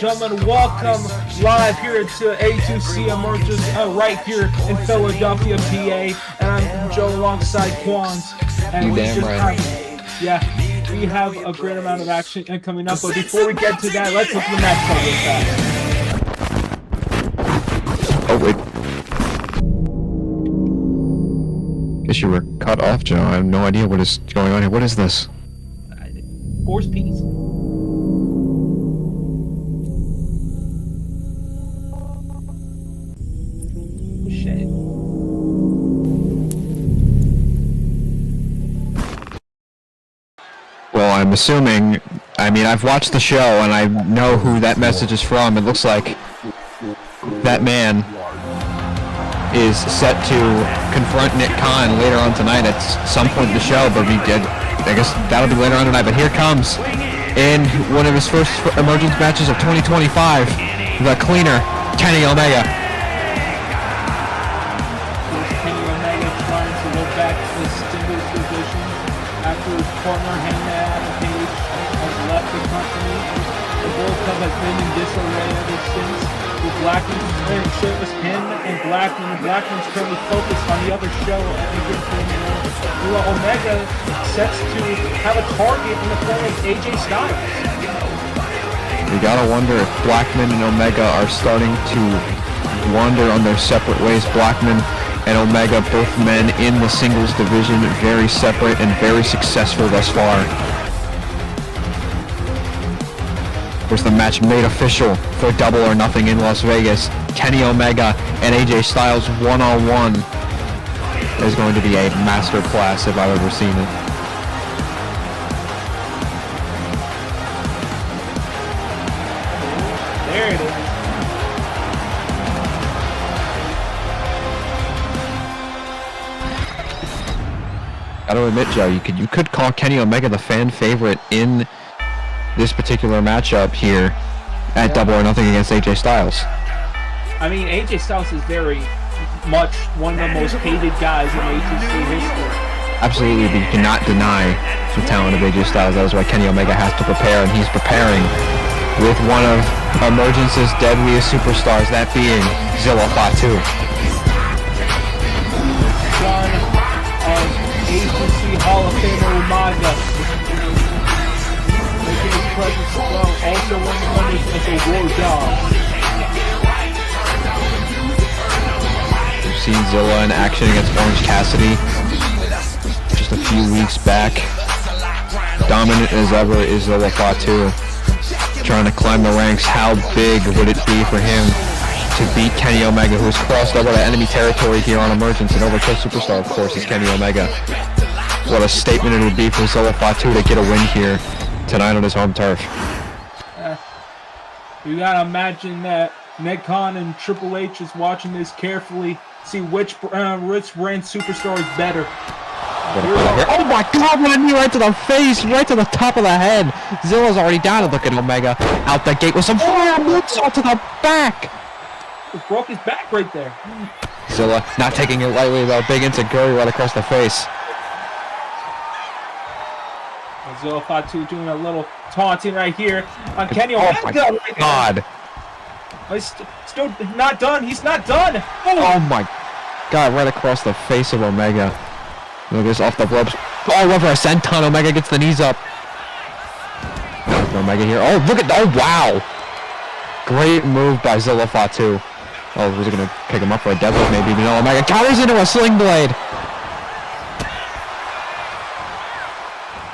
gentlemen, welcome live here to A2C Emergence right here in Philadelphia, PA. And I'm Joe alongside Quans. And we have a great amount of action coming up. But before we get to that, let's look at the match card real fast. Oh, wait. Guess you were cut off, Joe. I have no idea what is going on here. What is this? Force piece. Shit. Well, I'm assuming, I've watched the show and I know who that message is from. It looks like that man is set to confront Nick Khan later on tonight at some point in the show, but I guess that'll be later on tonight. But here comes, in one of his first Emergence matches of 2025, the cleaner, Kenny Omega. Kenny Omega trying to go back to the singles division after his partner Hangman Page has left the company. The World Cup has been in disarray ever since. With Blackman, it shows him and Blackman. And Blackman's currently focused on the other show. Omega sets to have a target in the form of AJ Styles. You gotta wonder if Blackman and Omega are starting to wander on their separate ways. Blackman and Omega, both men in the singles division, very separate and very successful thus far. Here's the match made official for Double or Nothing in Las Vegas. Kenny Omega and AJ Styles one-on-one is going to be a master class if I've ever seen it. There it is. Gotta admit, Joe, you could call Kenny Omega the fan favorite in this particular matchup here at Double or Nothing against AJ Styles. AJ Styles is very much one of the most hated guys in A2C history. Absolutely, but you cannot deny the talent of AJ Styles. That is why Kenny Omega has to prepare, and he's preparing with one of Emergence's deadliest superstars, that being Zilla Fatu. Son of A2C Hall of Famer Umaga. Making his presence well, also one of the members of the War Dogs. We've seen Zilla in action against Orange Cassidy just a few weeks back. Dominant as ever is Zilla Fatu, trying to climb the ranks. How big would it be for him to beat Kenny Omega, who has crossed over to enemy territory here on Emergence, and Overkill Superstar, of course, is Kenny Omega. What a statement it would be for Zilla Fatu to get a win here tonight on his home turf. You gotta imagine that Nick Khan and Triple H is watching this carefully, see which brand superstar is better. Oh my God, what a knee right to the face, right to the top of the head. Zilla's already down, and look at Omega out the gate with some fire moonsault to the back. He broke his back right there. Zilla not taking it lightly, though. Big enziguri right across the face. Zilla Fatu doing a little taunting right here on Kenny Omega. Oh my God. He's still not done. He's not done. Oh my God, right across the face of Omega. Look at this off the ropes. Oh, over a senton. Omega gets the knees up. Omega here. Oh, look at that. Oh, wow. Great move by Zilla Fatu. Oh, was he going to pick him up for a deadlift maybe? No, Omega counters into a sling blade.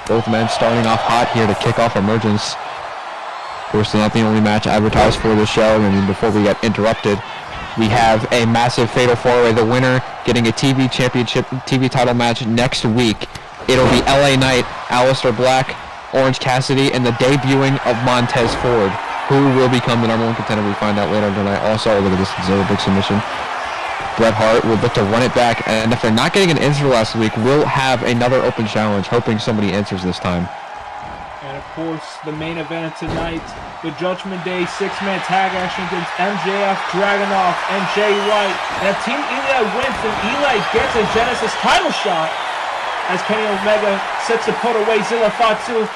Both men starting off hot here to kick off Emergence. Of course, not the only match advertised for the show. Before we get interrupted, we have a massive fatal four-way. The winner getting a TV championship, TV title match next week. It'll be LA Knight, Aleister Black, Orange Cassidy, and the debuting of Montez Ford, who will become the #1 contender. We find out later tonight. Also, look at this Zilla big submission. Bret Hart will look to run it back, and if they're not getting an answer last week, we'll have another open challenge, hoping somebody answers this time. And of course, the main event of tonight, the Judgment Day 6-man tag action against MJF, Dragunov, and Jay White. And if Team Eli wins, then Eli gets a Genesis title shot as Kenny Omega sets to put away Zilla Fatu.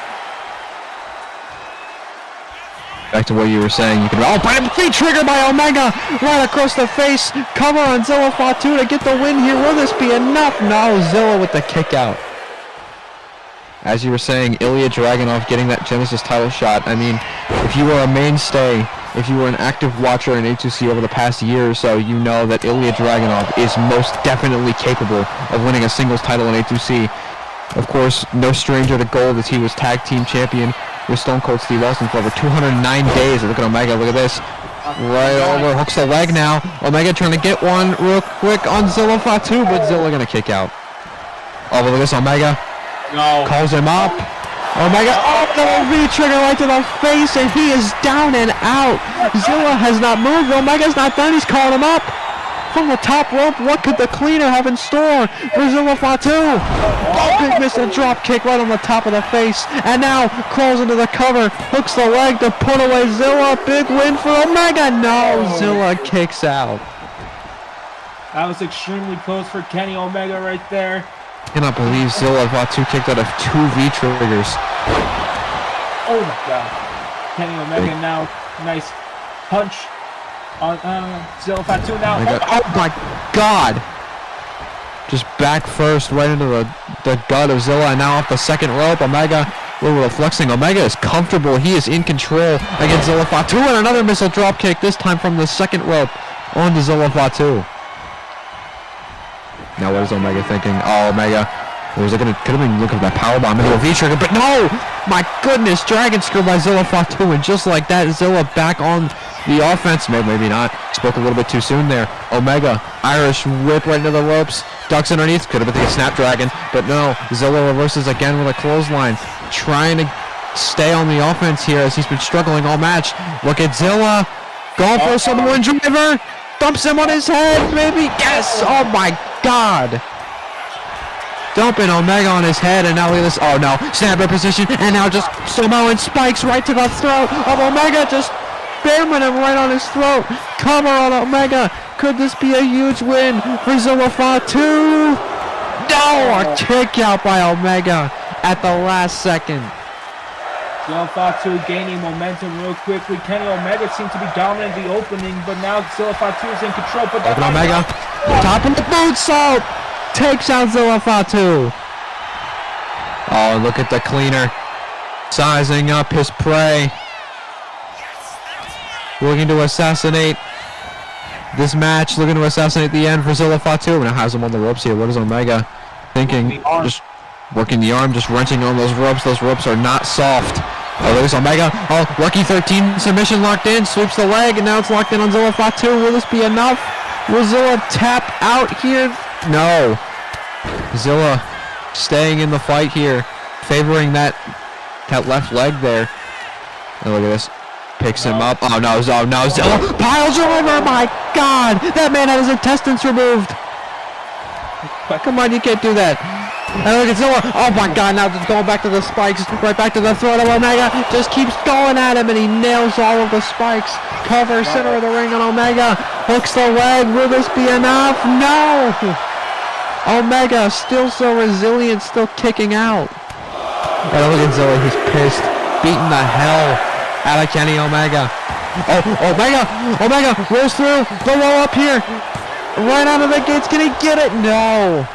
Back to what you were saying, you can feet trigger by Omega, right across the face, cover on Zilla Fatu to get the win here. Will this be enough? No, Zilla with the kick out. As you were saying, Ilya Dragunov getting that Genesis title shot. I mean, if you were a mainstay, if you were an active watcher in A2C over the past year or so, you know that Ilya Dragunov is most definitely capable of winning a singles title in A2C. Of course, no stranger to gold as he was tag team champion with Stone Cold Steve Austin for over 209 days. Look at Omega, look at this. Right over, hooks the leg now. Omega trying to get one real quick on Zilla Fatu, but Zilla gonna kick out. Oh, look at this, Omega. No. Calls him up. Omega, the V-trigger right to the face, and he is down and out. Zilla has not moved. Omega's not done. He's calling him up. From the top rope, what could the cleaner have in store for Zilla Fatu? Oh, big missile drop kick right on the top of the face. And now crawls into the cover, hooks the leg to put away Zilla. Big win for Omega. No, Zilla kicks out. That was extremely close for Kenny Omega right there. I cannot believe Zilla Fatu kicked out of 2 V-triggers. Oh my god. Kenny Omega now, nice punch on Zilla Fatu now. Oh my god! Just back first right into the gut of Zilla, and now off the second rope. Omega, a little bit of flexing. Omega is comfortable. He is in control against Zilla Fatu, and another missile drop kick, this time from the second rope onto Zilla Fatu. Now what is Omega thinking? Oh, Omega. Was it could have been looking for that powerbomb into a V-trigger, but no! My goodness, Dragon Screw by Zilla Fatu, and just like that, Zilla back on the offense. Maybe not. Spoke a little bit too soon there. Omega, Irish whip right into the ropes. Ducks underneath. Could have been the Snapdragon, but no. Zilla reverses again with a clothesline. Trying to stay on the offense here as he's been struggling all match. Look at Zilla. Going for a Samoan driver. Dumps him on his head, maybe. Yes! Oh my god! Dumping Omega on his head, and now look at this. Oh no, snapper position, and now just Samoan spikes right to the throat of Omega, just bamming him right on his throat. Cover on Omega. Could this be a huge win for Zilla Fatu? No, a kick out by Omega at the last second. Zilla Fatu gaining momentum real quickly. Kenny Omega seemed to be dominant in the opening, but now Zilla Fatu is in control. But Omega, top of the moonsault, takes out Zilla Fatu. Oh, look at the cleaner, sizing up his prey, looking to assassinate this match, looking to assassinate the end for Zilla Fatu. Now has him on the ropes here. What is Omega thinking? Just working the arm, just wrenching on those ropes. Those ropes are not soft. Oh, there's Omega. Oh, lucky 13 submission locked in. Sweeps the leg, and now it's locked in on Zilla Fatu. Will this be enough? Will Zilla tap out here? No. Zilla staying in the fight here, favoring that left leg there. And look at this. Picks him up. Oh no, no, Zilla piles over. My God, that man had his intestines removed. Come on, you can't do that. And look at Zilla. Oh my God, now just going back to the spikes, right back to the throat of Omega. Just keeps going at him, and he nails all of the spikes. Cover, center of the ring on Omega. Hooks the leg. Will this be enough? No. Omega still so resilient, still kicking out. And look at Zilla. He's pissed, beating the hell out of Kenny Omega. Oh, Omega rolls through the wall up here. Right out of the gates. Can he get it? No.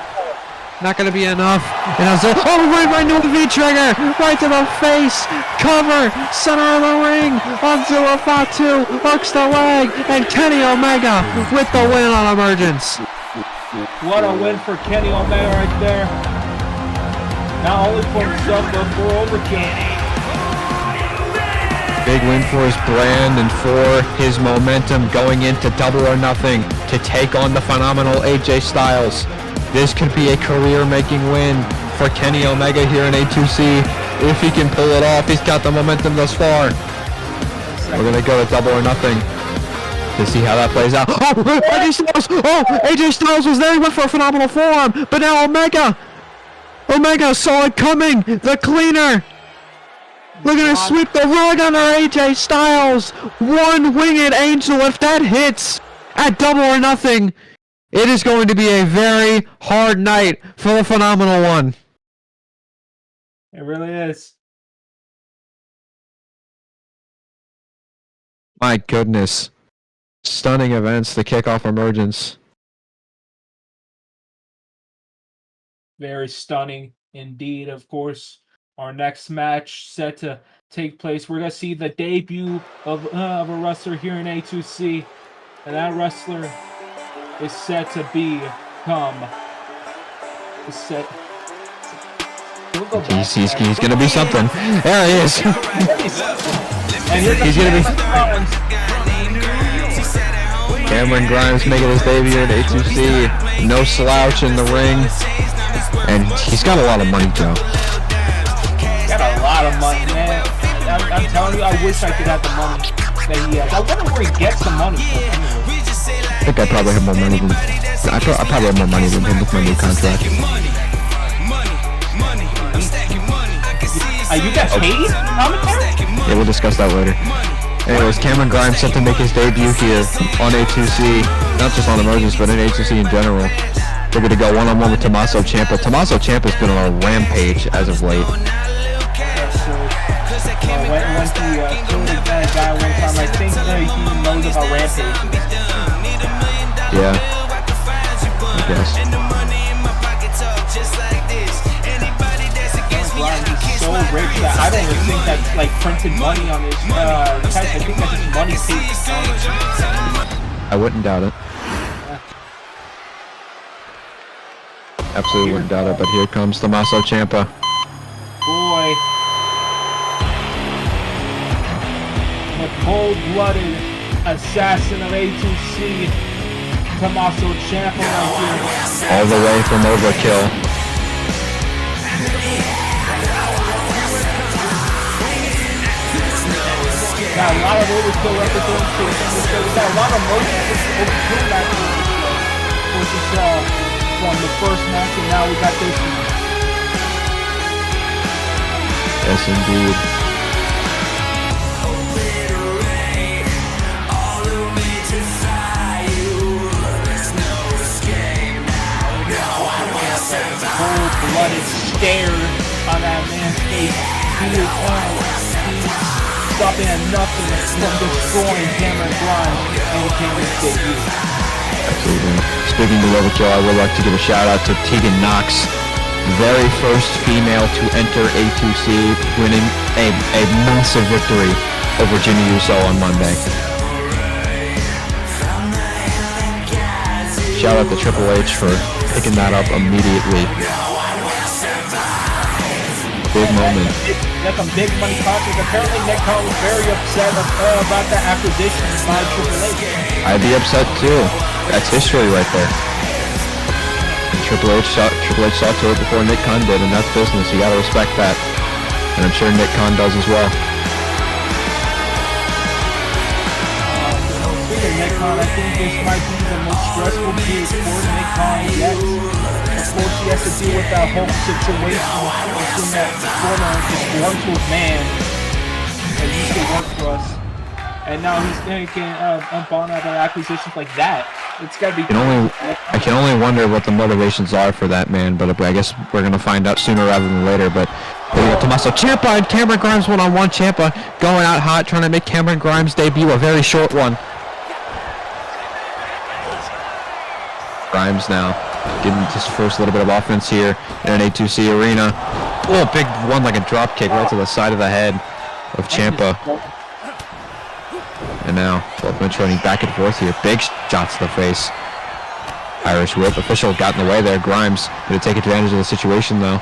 Not going to be enough. And Zilla, right into the V-trigger. Right to the face. Cover. Center of the ring. On Zilla Fatu. Hooks the leg. And Kenny Omega with the win on Emergence. What a win for Kenny Omega right there. Not only for himself, but for Overkill. Big win for his brand and for his momentum going into Double or Nothing to take on the phenomenal AJ Styles. This could be a career-making win for Kenny Omega here in A2C. If he can pull it off, he's got the momentum thus far. We're going to go to Double or Nothing to see how that plays out. Oh, AJ Styles! Oh, AJ Styles was there. He went for a phenomenal forearm. But now Omega saw it coming. The cleaner. Looking to sweep the rug under AJ Styles. One winged angel. If that hits at Double or Nothing, it is going to be a very hard night for the Phenomenal One. It really is. My goodness. Stunning events to kick off Emergence. Very stunning indeed. Of course, our next match set to take place. We're going to see the debut of a wrestler here in A2C. And that wrestler is set to become... He's going to be something. There he is. And he's going to be... Cameron Grimes making his debut in A2C. No slouch in the ring. And he's got a lot of money, Joe. Got a lot of money, man. I'm telling you, I wish I could have the money that he has. I wonder where he gets the money from. I think I probably have more money than... I probably have more money than him with my new contract. You got paid? Yeah, we'll discuss that later. Anyways, Cameron Grimes set to make his debut here on A2C. Not just on Emergence, but in A2C in general. We're going to go one-on-one with Tommaso Ciampa. Tommaso Ciampa's been on a rampage as of late. When he killed that guy one time, I think he knows about rampage. Yeah. I guess. He's so rich that I don't even think that's like printed money on his chest. I think that's just money taped. I wouldn't doubt it. Absolutely wouldn't doubt it, but here comes Tommaso Ciampa. Boy. The cold-blooded assassin of A2C, Tommaso Ciampa right here. All the way from Overkill. Got a lot of Overkill representation in this show. We got a lot of motion Overkill matches in this show. Which we saw from the first match, and now we got this one. Yes, indeed. Cold-blooded stare on that man's face. He is stopping at nothing from destroying Cameron Grimes and Cameron's debut. Absolutely. Speaking of Overkill, I would like to give a shout out to Tegan Knox, very first female to enter A2C, winning a massive victory over Jimmy Uso on Monday. Shout out to Triple H for picking that up immediately. Big moment. That's some big money contract. Apparently Nick Khan was very upset about that acquisition by Triple H. I'd be upset too. That's history right there. Triple H saw to it before Nick Khan did, and that's business. You gotta respect that. And I'm sure Nick Khan does as well. Nick Khan, I think this might be the most stressful period for Nick Khan yet. Of course, he has to deal with that whole situation between that former disgruntled man that used to work for us. And now he's thinking on about acquisitions like that. It's gotta be... I can only wonder what the motivations are for that man, but I guess we're gonna find out sooner rather than later. But here we go, Tommaso Ciampa and Cameron Grimes one-on-one. Ciampa going out hot, trying to make Cameron Grimes' debut a very short one. Grimes now getting his first little bit of offense here in an A2C arena. Oh, big one like a drop kick right to the side of the head of Ciampa. And now both men trading back and forth here. Big shots to the face. Irish whip. Official got in the way there. Grimes going to take advantage of the situation though.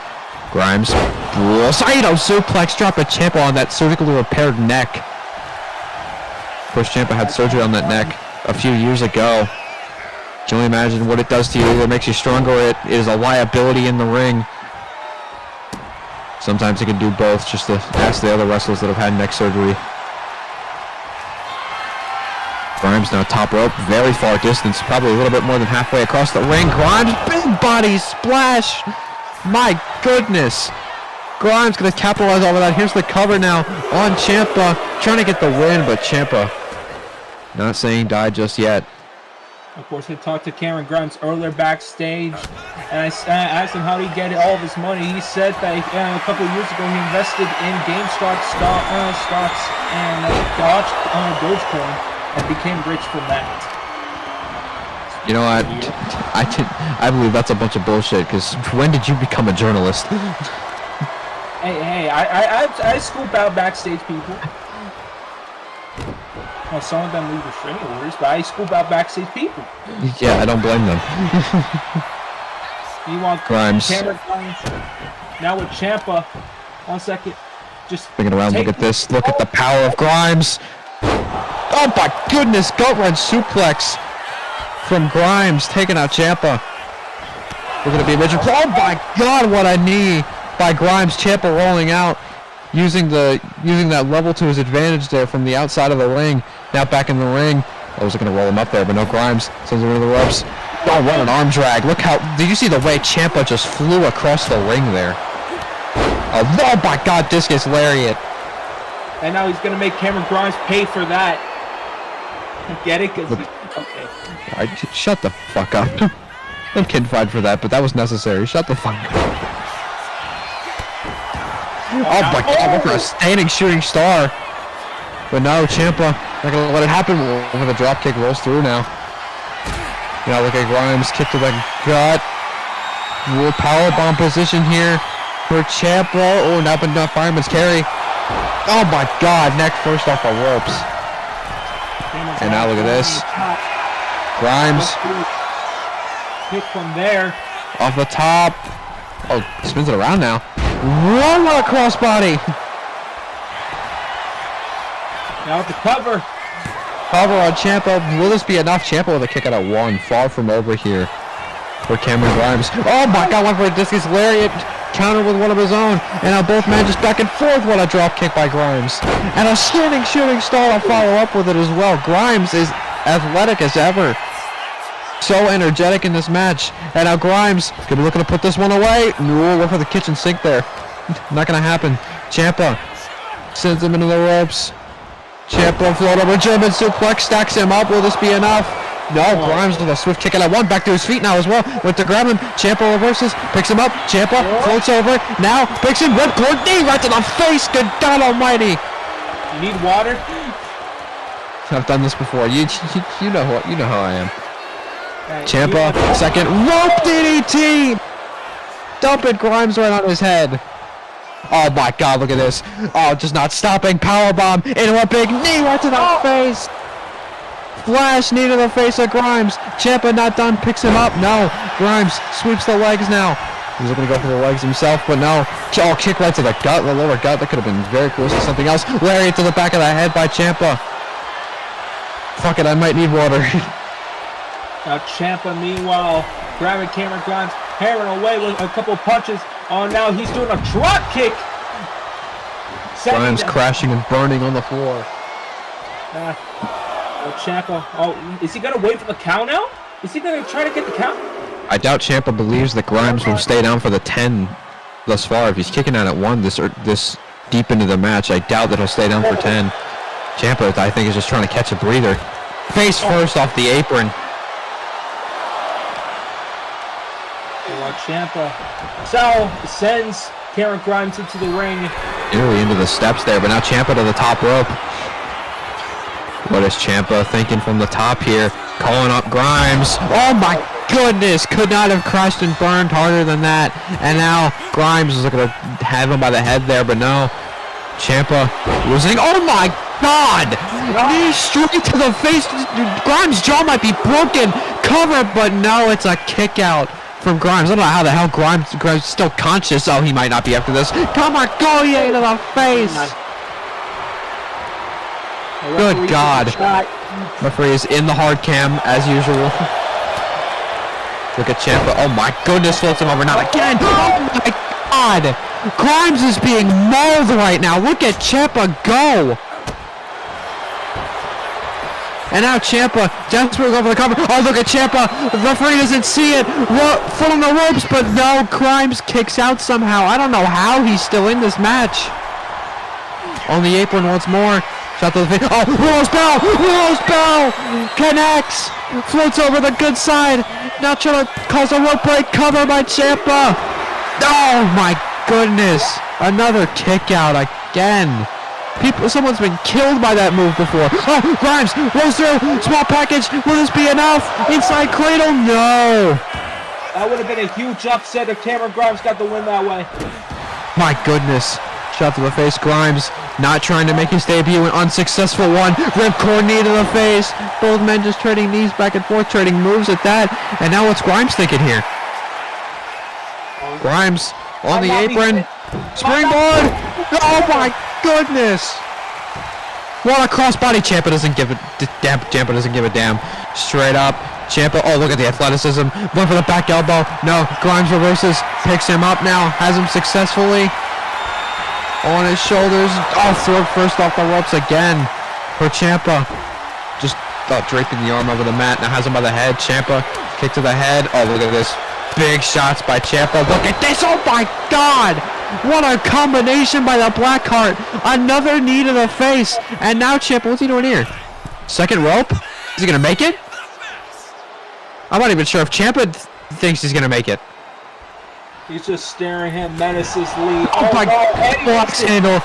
Grimes. Saito suplex drop at Ciampa on that surgically repaired neck. Of course, Ciampa had surgery on that neck a few years ago. Can you only imagine what it does to you? Either makes you stronger or it is a liability in the ring. Sometimes it can do both, just to ask the other wrestlers that have had neck surgery. Grimes now top rope, very far distance, probably a little bit more than halfway across the ring. Grimes, big body splash! My goodness! Grimes gonna capitalize off of that. Here's the cover now on Ciampa, trying to get the win, but Ciampa not saying die just yet. Of course, I talked to Cameron Grimes earlier backstage, and I asked him how did he get all of his money. He said that a couple of years ago he invested in GameStop stocks and Dogecoin and became rich from that. You know what? I believe that's a bunch of bullshit. Because when did you become a journalist? Hey, I scoop out backstage people. Well, some of them leave restraining orders, but I scoop out backstage people. Yeah, I don't blame them. You want Grimes. Cameron Grimes. Now with Ciampa. 1 second. Just Looking around, look at this. Look at the power of Grimes. Oh my goodness, gut wrench suplex from Grimes, taking out Ciampa. We're gonna be a midget. Oh my God, what a knee by Grimes. Ciampa rolling out, using that level to his advantage there from the outside of the ring. Now back in the ring. I was gonna roll him up there, but no. Grimes sends him into the ropes. Oh, what an arm drag! Look how. Did you see the way Ciampa just flew across the ring there? Oh my God, discus lariat. And now he's going to make Cameron Grimes pay for that. Get it? Okay. Shut the fuck up. I'm kidding fine for that, but that was necessary. Shut the fuck up. Oh my God, look for a standing shooting star. But no, Ciampa, not going to let it happen. When the dropkick rolls through now. You know, look at Grimes, kick to the gut. Little powerbomb position here for Ciampa. Oh, not fireman's carry. Oh my God, neck first off the ropes. And now look at this. Grimes. Kick from there. Off the top. Oh, spins it around now. Run on a crossbody. Now with the cover. Cover on Ciampa. Will this be enough? Ciampa with a kick out at 1. Far from over here for Cameron Grimes. Oh my God, went for a discus lariat. Counter with one of his own. And now both men just back and forth. What a drop kick by Grimes. And a standing shooting star will follow up with it as well. Grimes is athletic as ever. So energetic in this match. And now Grimes could be looking to put this one away. No, look for the kitchen sink there. Not going to happen. Ciampa sends him into the ropes. Ciampa float over German suplex, stacks him up. Will this be enough? No, Grimes with a swift kick at 1. Back to his feet now as well. Went to grab him. Ciampa reverses. Picks him up. Ciampa floats over. Now picks him. Red cord knee right to the face. Good God almighty. You need water? I've done this before. You know how I am. Right, Ciampa, second. Rope DDT. Dumping Grimes right on his head. Oh my God, look at this. Oh, just not stopping. Powerbomb into a big knee right to the face. Flash knee to the face of Grimes. Ciampa not done, picks him up. No, Grimes sweeps the legs now. He's looking to go for the legs himself, but no. Oh, kick right to the gut, the lower gut. That could have been very close to something else. Lariat to the back of the head by Ciampa. Fuck it, I might need water. Now Ciampa, meanwhile, grabbing Cameron Grimes, hammering away with a couple of punches. Oh, now he's doing a drop kick. Grimes crashing and burning on the floor. Ciampa. Oh, is he gonna wait for the count out? Is he gonna try to get the count? I doubt Ciampa believes that Grimes will stay down for the 10 thus far. If he's kicking out at 1 this deep into the match, I doubt that he'll stay down for 10. Ciampa, I think, is just trying to catch a breather. Face first off the apron. Ciampa. So sends Cameron Grimes into the ring. Nearly into the steps there, but now Ciampa to the top rope. What is Ciampa thinking from the top here? Calling up Grimes. Oh my goodness! Could not have crushed and burned harder than that. And now Grimes is looking to have him by the head there, but no. Ciampa losing. Oh my God! Knee straight to the face. Grimes' jaw might be broken. Cover, but no, it's a kick out from Grimes. I don't know how the hell Grimes is still conscious. Oh, he might not be after this. Come on, go to the face. Good God. Referee is in the hard cam as usual. Look at Ciampa. Oh my goodness, floats him over. Not again. Oh my God. Grimes is being mauled right now. Look at Ciampa go. And now Ciampa, desperate go for the cover. Oh, look at Ciampa. The referee doesn't see it. Foot on the ropes, but no. Grimes kicks out somehow. I don't know how he's still in this match. On the apron once more. Shot to the face. Oh, Rose Bell connects. Floats over the good side. Now trying to cause a rope break. Cover by Ciampa. Oh my goodness. Another kick out again. Someone's been killed by that move before. Oh, Grimes rolls through. Small package. Will this be enough? Inside cradle. No. That would have been a huge upset if Cameron Grimes got the win that way. My goodness. Shot to the face. Grimes not trying to make his debut. An unsuccessful one. Ripcord knee to the face. Both men just trading knees back and forth. Trading moves at that. And now what's Grimes thinking here? Grimes on the apron. Springboard. Oh my goodness. What a crossbody. Ciampa doesn't give a damn. Straight up. Ciampa. Oh, look at the athleticism. Went for the back elbow. No. Grimes reverses. Picks him up now. Has him successfully. On his shoulders. Oh, throw first off the ropes again for Ciampa. Just draping the arm over the mat. Now has him by the head. Ciampa. Kick to the head. Oh, look at this. Big shots by Ciampa. Look at this. Oh my God. What a combination by the Blackheart. Another knee to the face. And now Ciampa, what's he doing here? Second rope? Is he going to make it? I'm not even sure if Ciampa thinks he's going to make it. He's just staring at him menacingly. Oh my God. Box handle.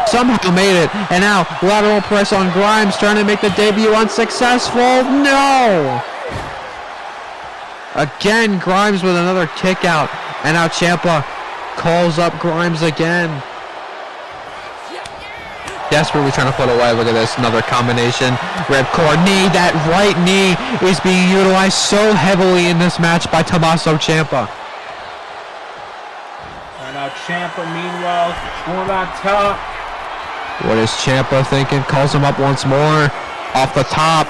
Somehow made it. And now lateral press on Grimes. Trying to make the debut unsuccessful. No. Again, Grimes with another kick out. And now Ciampa calls up Grimes again. Desperately trying to put away. Look at this. Another combination. Ripcord knee. That right knee is being utilized so heavily in this match by Tommaso Ciampa. And now Ciampa, meanwhile, going on top. What is Ciampa thinking? Calls him up once more. Off the top.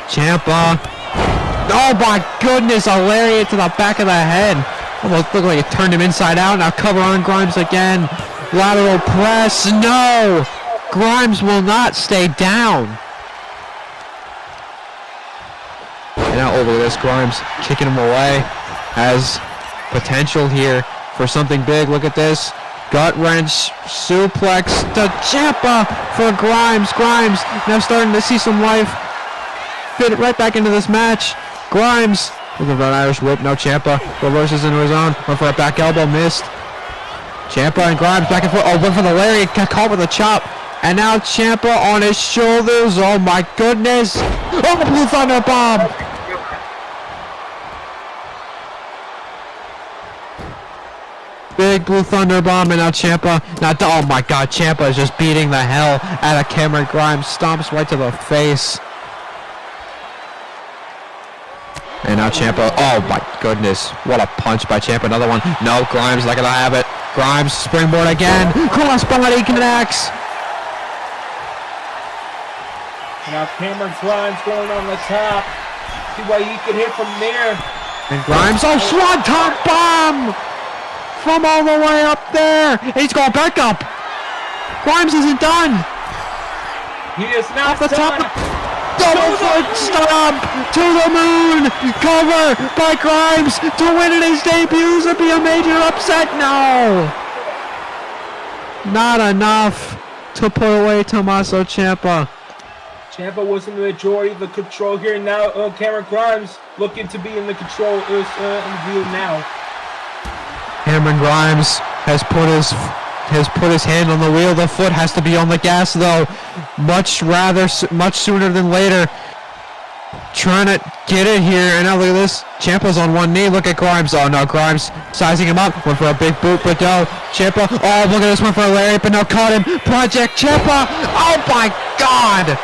Ciampa. Oh my goodness, a lariat to the back of the head. Almost looked like it turned him inside out. Now cover on Grimes again. Lateral press. No! Grimes will not stay down. And now over this, Grimes kicking him away. Has potential here for something big. Look at this. Gut wrench, suplex to Ciampa for Grimes. Grimes now starting to see some life. Fit it right back into this match. Grimes looking for an Irish whip. Now Ciampa reverses into his own. Went for a back elbow, missed. Ciampa and Grimes back and forth. Oh, went for the lariat. Got caught with a chop. And now Ciampa on his shoulders. Oh my goodness. Oh, Blue Thunder Bomb. Big Blue Thunder Bomb. And now Ciampa. Oh my God. Ciampa is just beating the hell out of Cameron Grimes. Stomps right to the face. And now Ciampa, oh my goodness, what a punch by Ciampa, another one. No, Grimes not gonna have it. Grimes, springboard again, crossbody connects. Now Cameron Grimes going on the top. See what he can hit from there. And Grimes, oh, swanton bomb! From all the way up there. And he's going back up. Grimes isn't done. He is not off the done. Top. Double foot stomp to the moon. Cover by Grimes to win in his debut. Would be a major upset. No. Not enough to put away Tommaso Ciampa. Ciampa was in the majority of the control here. Now Cameron Grimes looking to be in the control in view now. Cameron Grimes has put his hand on the wheel. The foot has to be on the gas though. Much sooner than later. Trying to get it here, and now look at this. Ciampa's on one knee. Look at Grimes. Oh no, Grimes sizing him up. Went for a big boot, but no. Ciampa. Oh, look at this one for a lariat, but no, caught him. Project Ciampa. Oh my God.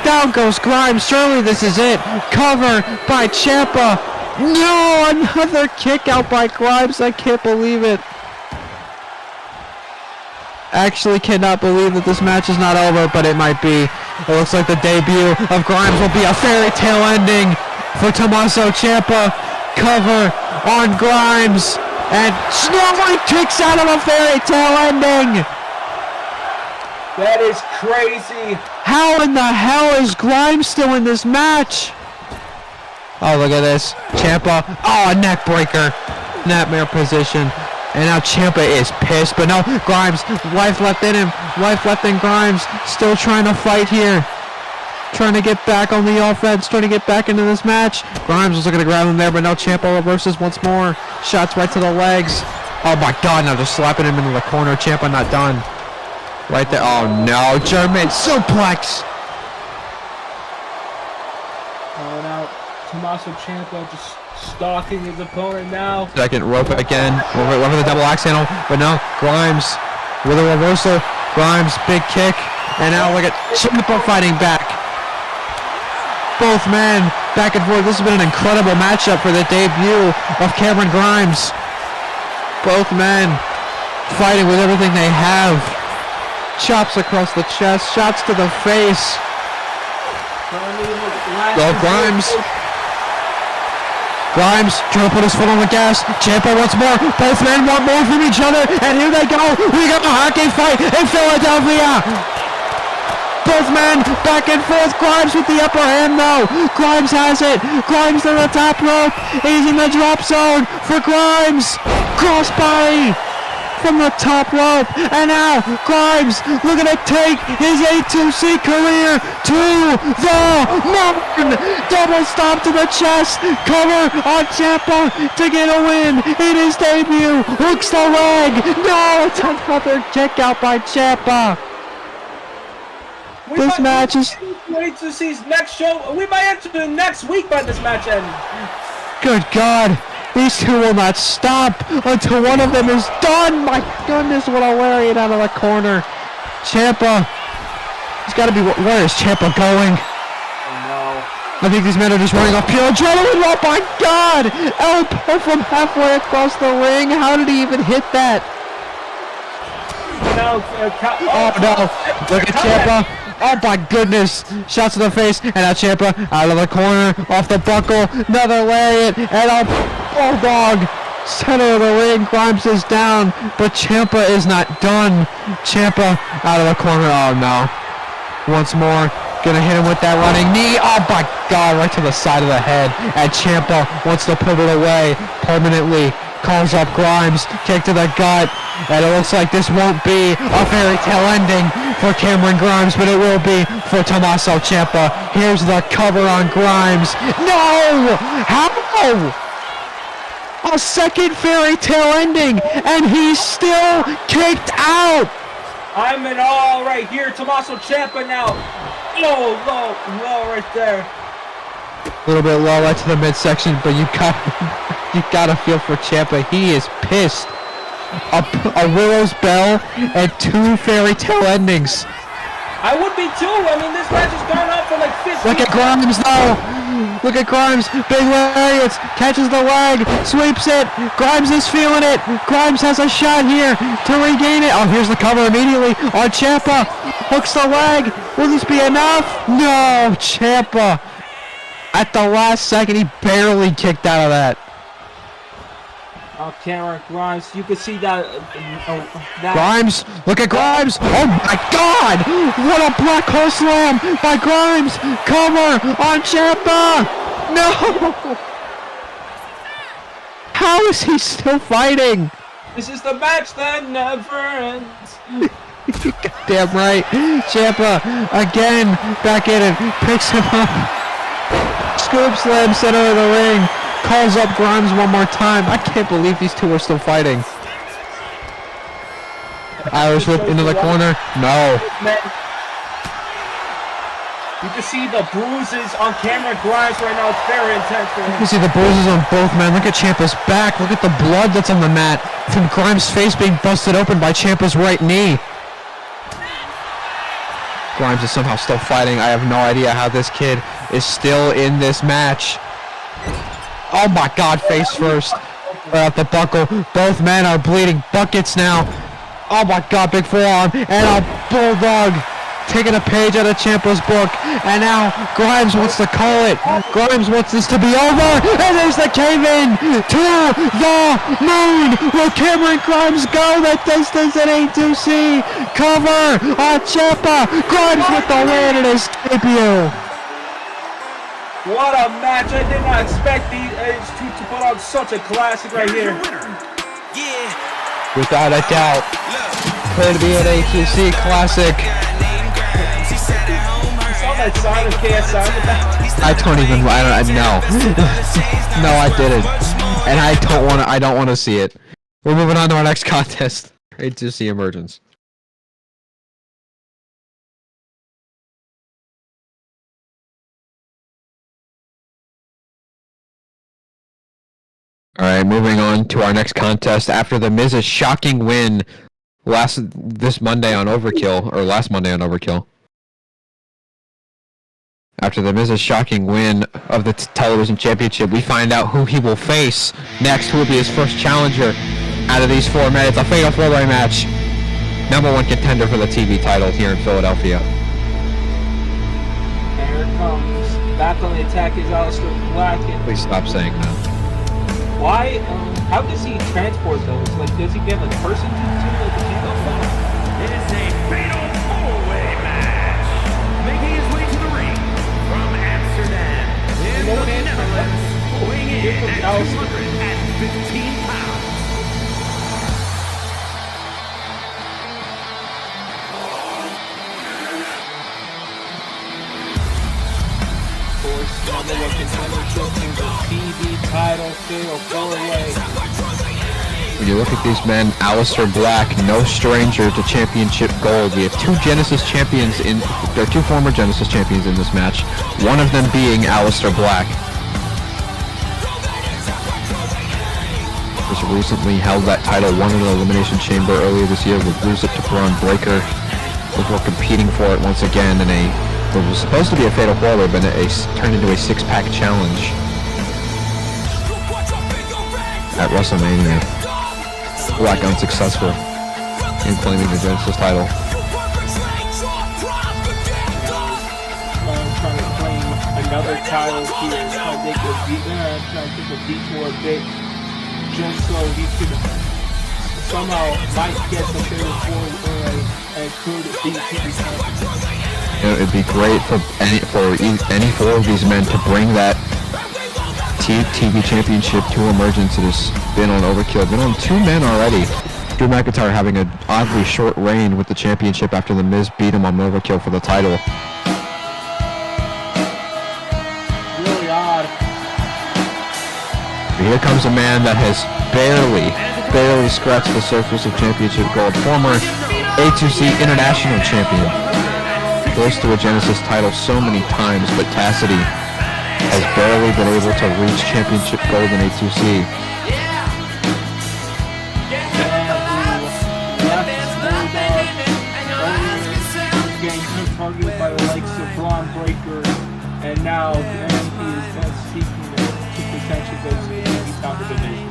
Down goes Grimes. Surely this is it. Cover by Ciampa. No, another kick out by Grimes. I can't believe it. Actually cannot believe that this match is not over, but it might be. It looks like the debut of Grimes will be a fairy tale ending for Tommaso Ciampa. Cover on Grimes, and Snowflake kicks out of a fairy tale ending. That is crazy. How in the hell is Grimes still in this match? Oh, look at this. Ciampa. Oh, a neck breaker. Nightmare position And now Ciampa is pissed, but no, Grimes, life left in him. Life left in Grimes. Still trying to fight here. Trying to get back on the offense, trying to get back into this match. Grimes was looking to grab him there, but now Ciampa reverses once more. Shots right to the legs. Oh my God, now just slapping him into the corner. Ciampa not done. Right there. Oh no, German suplex. Oh, now Tommaso Ciampa just stalking his opponent now. Second rope again. Over the double axe handle, but no, Grimes with a reversal. Grimes, big kick. And now look at Ciampa fighting back. Both men back and forth. This has been an incredible matchup for the debut of Cameron Grimes. Both men fighting with everything they have. Chops across the chest, shots to the face. Go Grimes. Grimes trying to put his foot on the gas. Ciampa once more. Both men want more from each other. And here they go. We got a hockey fight in Philadelphia. Both men back and forth. Grimes with the upper hand though. Grimes has it. Grimes to the top rope. He's in the drop zone for Grimes. Crossbody from the top rope. And now Grimes looking to take his A2C career to the moon. Double stomp to the chest. Cover on Ciampa to get a win in his debut. Hooks the leg. No, it's another kick out by Ciampa. This match is... A2C's next show. We might enter next week by this match end. Good God. These two will not stop until one of them is done. My goodness, what a lariat out of the corner. Ciampa. He's got to be... Where is Ciampa going? Oh, no. I think these men are just running off pure adrenaline. Oh, my God. Elbow from halfway across the ring. How did he even hit that? Oh, no. Look at Ciampa. Oh my goodness! Shots to the face, and now Ciampa out of the corner, off the buckle, another lariat, and a bulldog. Center of the ring, Grimes is down, but Ciampa is not done. Ciampa out of the corner. Oh no! Once more, gonna hit him with that running knee. Oh my God! Right to the side of the head, and Ciampa wants to pivot away permanently. Calls up Grimes, kick to the gut, and it looks like this won't be a fairy tale ending for Cameron Grimes, but it will be for Tommaso Ciampa. Here's the cover on Grimes. No! How? A second fairy tale ending, and he's still kicked out. I'm in all right here. Tommaso Ciampa now. Low right there. A little bit low right to the midsection, but you gotta feel for Ciampa. He is pissed. A Willow's Bell and two fairy tale endings. I would be too. I mean, this match has gone on for like 15 Look at Grimes though. Look at Grimes. Big lariats. Catches the leg. Sweeps it. Grimes is feeling it. Grimes has a shot here to regain it. Oh, here's the cover immediately on Ciampa. Hooks the leg. Will this be enough? No, Ciampa. At the last second, he barely kicked out of that. Oh, Cameron Grimes, you can see that. Grimes, look at Grimes. Oh my God! What a black hole slam by Grimes. Cover on Ciampa. No! How is he still fighting? This is the match that never ends. Damn right. Ciampa again back in it. Picks him up. Scoop slam center of the ring. Calls up Grimes one more time. I can't believe these two are still fighting. Irish whip into the corner. No. You can see the bruises on Cameron Grimes right now. It's very intense for him. You can see the bruises on both men. Look at Ciampa's back. Look at the blood that's on the mat from Grimes' face being busted open by Ciampa's right knee. Grimes is somehow still fighting. I have no idea how this kid is still in this match. Oh my God, face first. Right off the buckle. Both men are bleeding buckets now. Oh my God, big forearm. And a bulldog. Taking a page out of Ciampa's book. And now Grimes wants to call it. Grimes wants this to be over. And there's the cave-in to the moon. Will Cameron Grimes go the distance at A2C? Cover on Ciampa. Grimes with the win in his debut. What a match. I did not expect these two to put on such a classic right here. Yeah. without a doubt, could be an A2C classic. That song of KSI with that? I don't know. No, I didn't. And I don't want to see it. We're moving on to our next contest. A2C Emergence. Alright, moving on to our next contest. After the Miz's shocking win last Monday on Overkill. After the Miz's shocking win of the television championship, we find out who he will face next, who will be his first challenger out of these 4 men. It's a fatal 4-way match. #1 contender for the TV title here in Philadelphia. And here it comes. Back on the attack is Aleister Black. Please stop saying that. Why? How does he transport those? Like, does he get a person to like a kickoff? It is a fatal 4-way match. Making his way to the ring from Amsterdam in the Netherlands, weighing in at 215 pounds. #1 contender for the TV title, fatal 4-way. When you look at these men, Aleister Black, no stranger to championship gold. We have 2 Genesis champions there are 2 former Genesis champions in this match. One of them being Aleister Black. Just recently held that title, won in the Elimination Chamber earlier this year, would lose it to Braun Breaker before competing for it once again in what was supposed to be a fatal 4-way, but it turned into a 6-pack challenge at WrestleMania. Black unsuccessful in claiming the Genesis title. Trying to claim another title here, trying to take a detour a bit, just so he could somehow might get the fatal 4-way and could beat TV champion. It'd be great for any 4 of these men to bring that TV championship to Emergence. It has been on Overkill, been on 2 men already. Drew McIntyre having an oddly short reign with the championship after the Miz beat him on Overkill for the title. Really odd. But here comes a man that has barely scratched the surface of championship gold. Former A2C International Champion. Close to a Genesis title so many times, but Cassidy has barely been able to reach championship gold in A2C. Getting targeted by the likes of Braun Breaker, and now he is seeking to potentially go to the top of the division.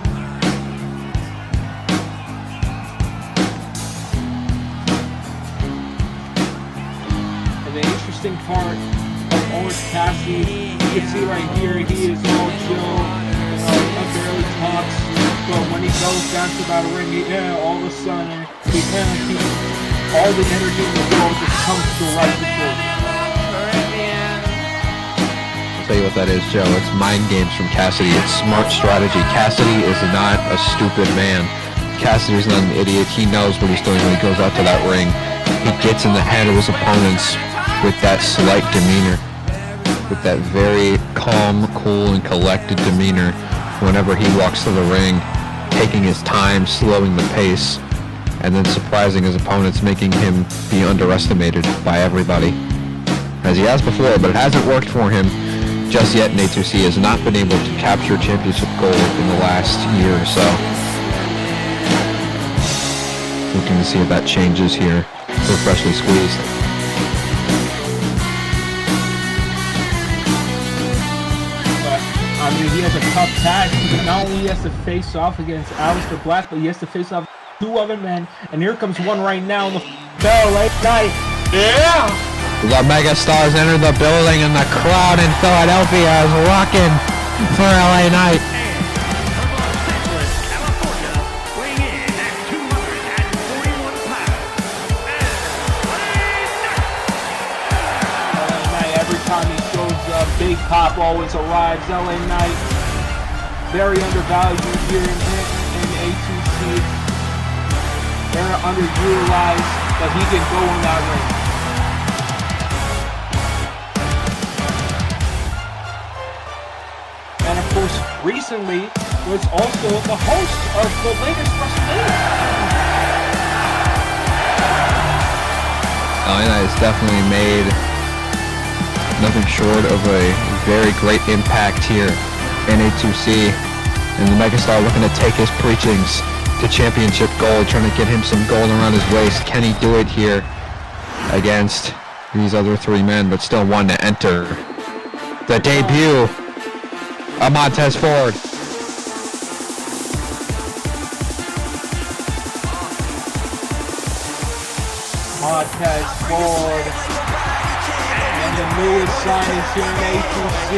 The interesting part of Orange Cassidy, you can see right here, he is all chill, barely talks, but when he goes down to that ring, all of a sudden, all the energy in the world just comes directly to him. I'll tell you what that is, Joe. It's mind games from Cassidy. It's smart strategy. Cassidy is not a stupid man. Cassidy's not an idiot. He knows what he's doing when he goes out to that ring. He gets in the head of his opponents with that slight demeanor, with that very calm, cool, and collected demeanor whenever he walks to the ring, taking his time, slowing the pace, and then surprising his opponents, making him be underestimated by everybody, as he has before, but it hasn't worked for him just yet in A2C. He has not been able to capture championship gold in the last year or so. Looking to see if that changes here. Still freshly squeezed. I mean, he has a tough task. Not only he has to face off against Aleister Black, but he has to face off 2 other men. And here comes one right now in the bell late night. Yeah! The mega stars enter the building, and the crowd in Philadelphia is rocking for LA Knight. Big Pop always arrives. LA Knight, very undervalued here in A2C. They're underutilized, but he can go in that ring. And of course, recently was also the host of the latest WrestleMania. Atlanta has definitely made nothing short of a very great impact here in A2C. And the megastar looking to take his preachings to championship gold, trying to get him some gold around his waist. Can he do it here against these other three men, but still one to enter the debut of Montez Ford. Montez Ford and the newest signings here in A2C.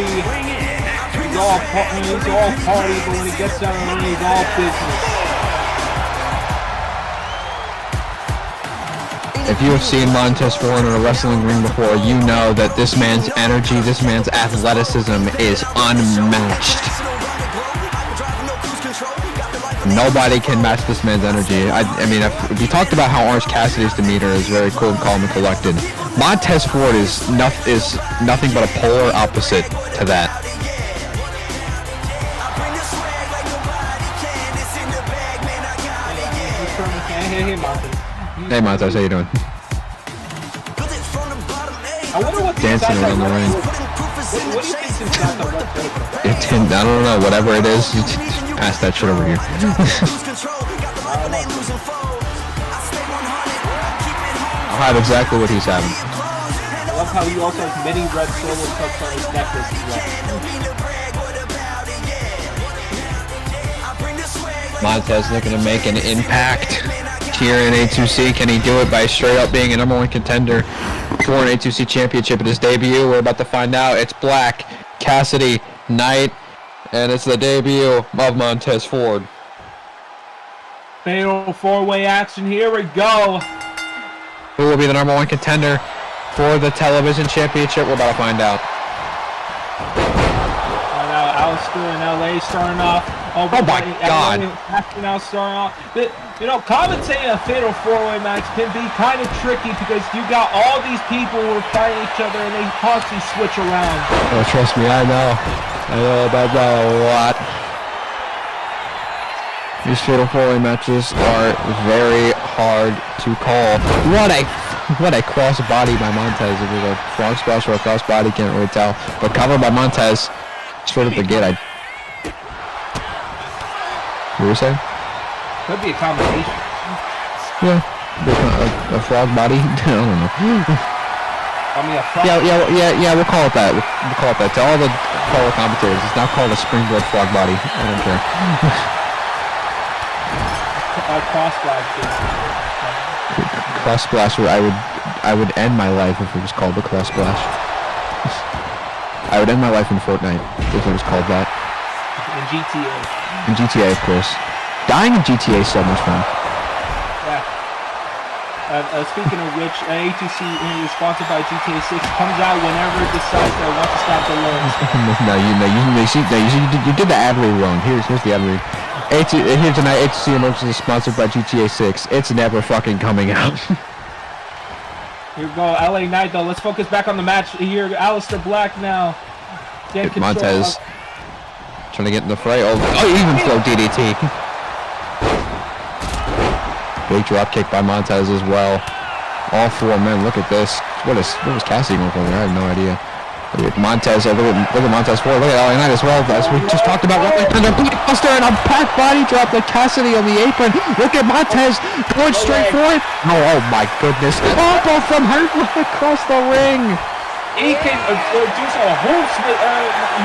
He's all party, but when he gets down the ring, he's all business. If you have seen Montez Ford in a wrestling ring before, you know that this man's energy, this man's athleticism is unmatched. Nobody can match this man's energy. I mean, if we talked about how Orange Cassidy's demeanor is very cool and calm and collected, Montez Ford is nothing but a polar opposite to that. Hey Montez, how you doing? I wonder what dancing around the ring. What do you think's inside the red paper? It's I don't know, whatever it is. Pass that shit over here. I'll have exactly what he's having. I love how he also has many red solo cups on his necklace as well. Montez looking to make an impact here in A2C. Can he do it by straight up being a number one contender for an A2C championship at his debut? We're about to find out. It's Black, Cassidy, Knight, and it's the debut of Montez Ford. Fatal four-way action. Here we go. Who will be the number one contender for the television championship? We're about to find out. And now Alistair in LA starting off. Oh my God. Now starting off. You know, commentating a fatal four-way match can be kind of tricky because you got all these people who are fighting each other and they constantly switch around. Oh, trust me, I know about that a lot. These fatal four-way matches are very hard to call. What a cross body by Montez. If it was a frog splash or a cross body, can't really tell. But covered by Montez, straight at the gate. What were you saying? Could be a combination. Yeah, a frog body. I don't know. I mean, a frog. Yeah. We'll call it that. We'll call it that. To all the color commentators, it's now called a springboard frog body. I don't care. Cross splash. Cross splash. I would end my life if it was called the cross splash. I would end my life in Fortnite if it was called that. In GTA. In GTA, of course. Dying in GTA is so much fun. Yeah. Speaking of which, A2C is sponsored by GTA 6. Comes out whenever it decides that it wants to stop the loans. You did the ad read wrong. Here's the ad read. Here tonight, A2C Emergence is sponsored by GTA 6. It's never fucking coming out. Here we go, LA Knight though. Let's focus back on the match here. Alistair Black now. Montez trying to get in the fray. Oh, even throw DDT. Big drop kick by Montez as well. All four men. Look at this. What was Cassidy going for there? I have no idea. Look at Montez. Look at Montez Ford. Look at LA Knight as well. As we just talked about. Buster and a back body drop to Cassidy on the apron. Look at Montez going straight for it. Oh my goodness. Elbow from Hartwell across the ring. He can do a whole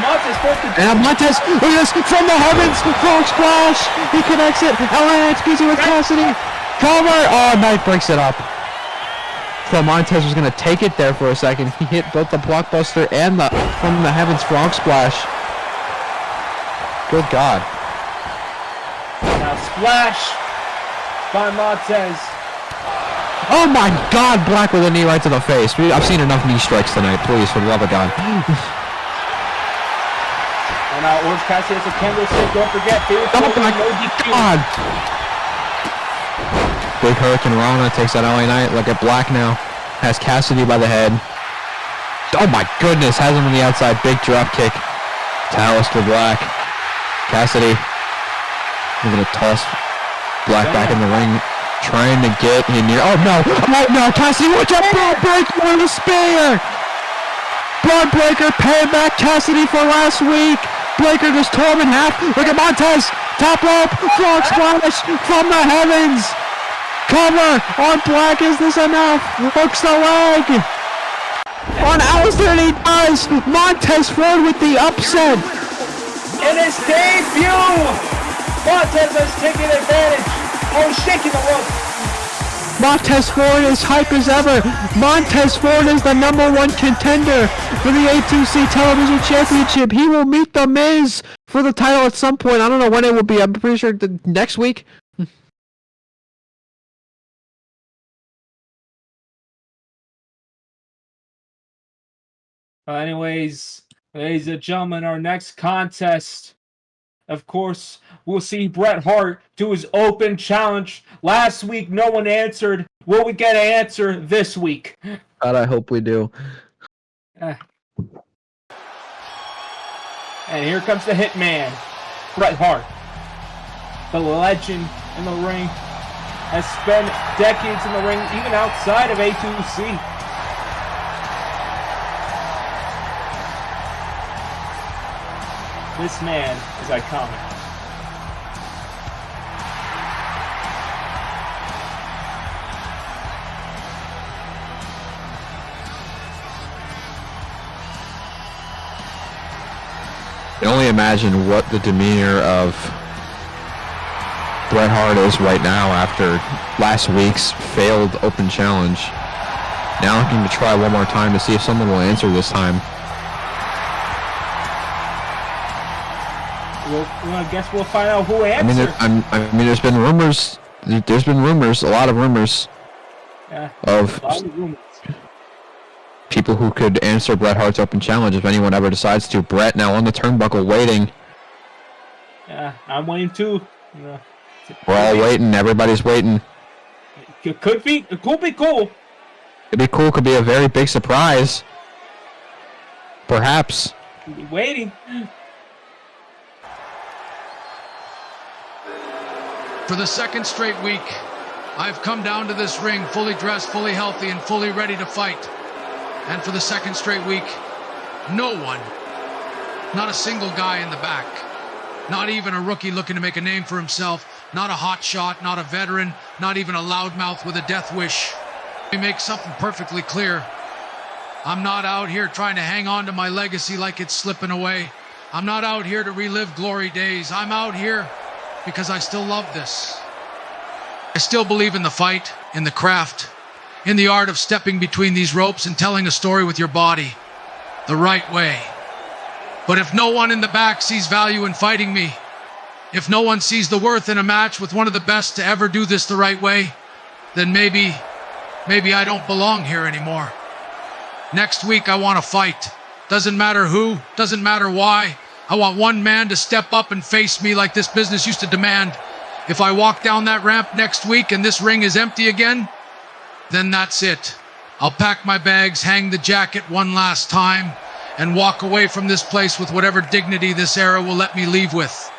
Montez Ford. And Montez, look at this, from the heavens, frog splash. He connects it. LA Knight's busy with Cassidy. Cover. Oh, Knight breaks it up. So Montez was going to take it there for a second. He hit both the blockbuster and the from the heavens frog splash. Good God. Now splash by Montez. Oh my God, Black with a knee right to the face. I've seen enough knee strikes tonight, please, for the love of God. And now Orange Cassidy has a candlestick, don't forget. Oh my God. Big Hurricane Rana takes out LA Knight. Look at Black now. Has Cassidy by the head. Oh my goodness, has him on the outside. Big drop kick. Alistair Black. Cassidy. He's going to toss Black back in the ring. Trying to get in here. Oh no! Oh no! Cassidy, watch out! Blood Breaker with a spear! Blood Breaker paying back Cassidy for last week. Breaker just tore him in half. Look at Montez. Top rope. Frog splash from the heavens. Cover on Black. Is this enough? Hooks the leg. On Alistair, and he does. Montez Ford with the upset. In his debut, Montez has taken advantage. Oh, shaking the rope. Montez Ford is hype as ever. Montez Ford is the #1 contender for the A2C Television Championship. He will meet The Miz for the title at some point. I don't know when it will be. I'm pretty sure next week. Anyways, ladies and gentlemen, our next contest, of course, we'll see Bret Hart do his open challenge. Last week, no one answered. Will we get an answer this week? God, I hope we do. And here comes the Hitman, Bret Hart. The legend in the ring. Has spent decades in the ring, even outside of A2C. This man is iconic. I can only imagine what the demeanor of Bret Hart is right now after last week's failed open challenge. Now looking to try one more time to see if someone will answer this time. I guess we'll find out who answers. I mean, there's been rumors. There's been rumors, a lot of rumors, of people who could answer Bret Hart's open challenge if anyone ever decides to. Bret now on the turnbuckle waiting. Yeah, I'm waiting too. We're all waiting. Everybody's waiting. It could be cool. Could be cool. Could be a very big surprise. Perhaps. Waiting. For the second straight week, I've come down to this ring fully dressed, fully healthy, and fully ready to fight. And for the second straight week, no one, not a single guy in the back, not even a rookie looking to make a name for himself, not a hot shot, not a veteran, not even a loudmouth with a death wish. Let me make something perfectly clear. I'm not out here trying to hang on to my legacy like it's slipping away. I'm not out here to relive glory days. I'm out here because I still love this. I still believe in the fight, in the craft, in the art of stepping between these ropes and telling a story with your body the right way. But if no one in the back sees value in fighting me, if no one sees the worth in a match with one of the best to ever do this the right way, then maybe I don't belong here anymore. Next week I want to fight. Doesn't matter who, doesn't matter why. I want one man to step up and face me like this business used to demand. If I walk down that ramp next week and this ring is empty again, then that's it. I'll pack my bags, hang the jacket one last time, and walk away from this place with whatever dignity this era will let me leave with.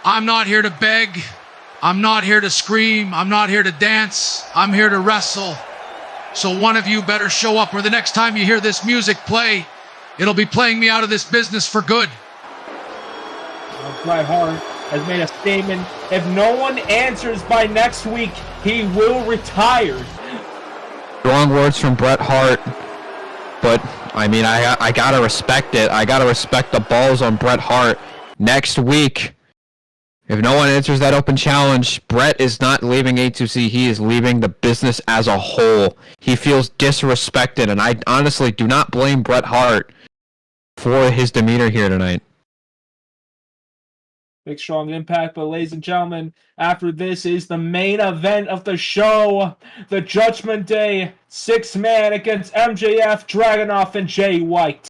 I'm not here to beg. I'm not here to scream. I'm not here to dance. I'm here to wrestle. So one of you better show up, or the next time you hear this music play, it'll be playing me out of this business for good. Bret Hart has made a statement. If no one answers by next week, he will retire. Strong words from Bret Hart, but I mean, I gotta respect it. I gotta respect the balls on Bret Hart. Next week, if no one answers that open challenge, Bret is not leaving A2C. He is leaving the business as a whole. He feels disrespected, and I honestly do not blame Bret Hart for his demeanor here tonight. Big strong impact, but ladies and gentlemen, after this is the main event of the show. The Judgment Day 6-man against MJF, Dragunov, and Jay White.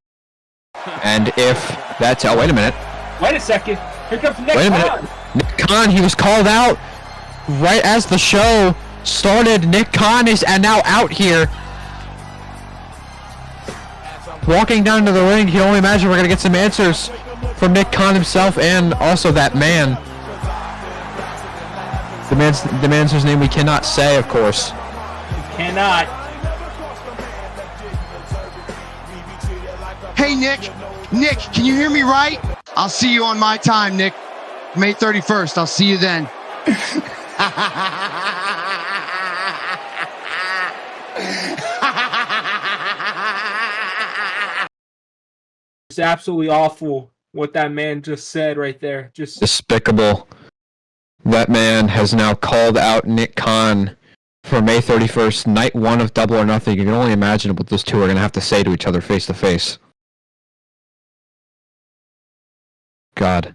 And if that's... Oh, wait a minute. Wait a second. Here comes Nick Wait a Khan. minute. Nick Khan, he was called out. right as the show started, Nick Khan is now out here. Walking down to the ring, you can only imagine we're going to get some answers from Nick Khan himself and also that man. The man's whose name we cannot say, of course. Cannot. Hey, Nick. Nick, can you hear me right? I'll see you on my time, Nick. May 31st. I'll see you then. It's absolutely awful what that man just said right there. Just Despicable. That man has now called out Nick Khan for May 31st, night 1 of Double or Nothing. You can only imagine what those two are going to have to say to each other face to face. God.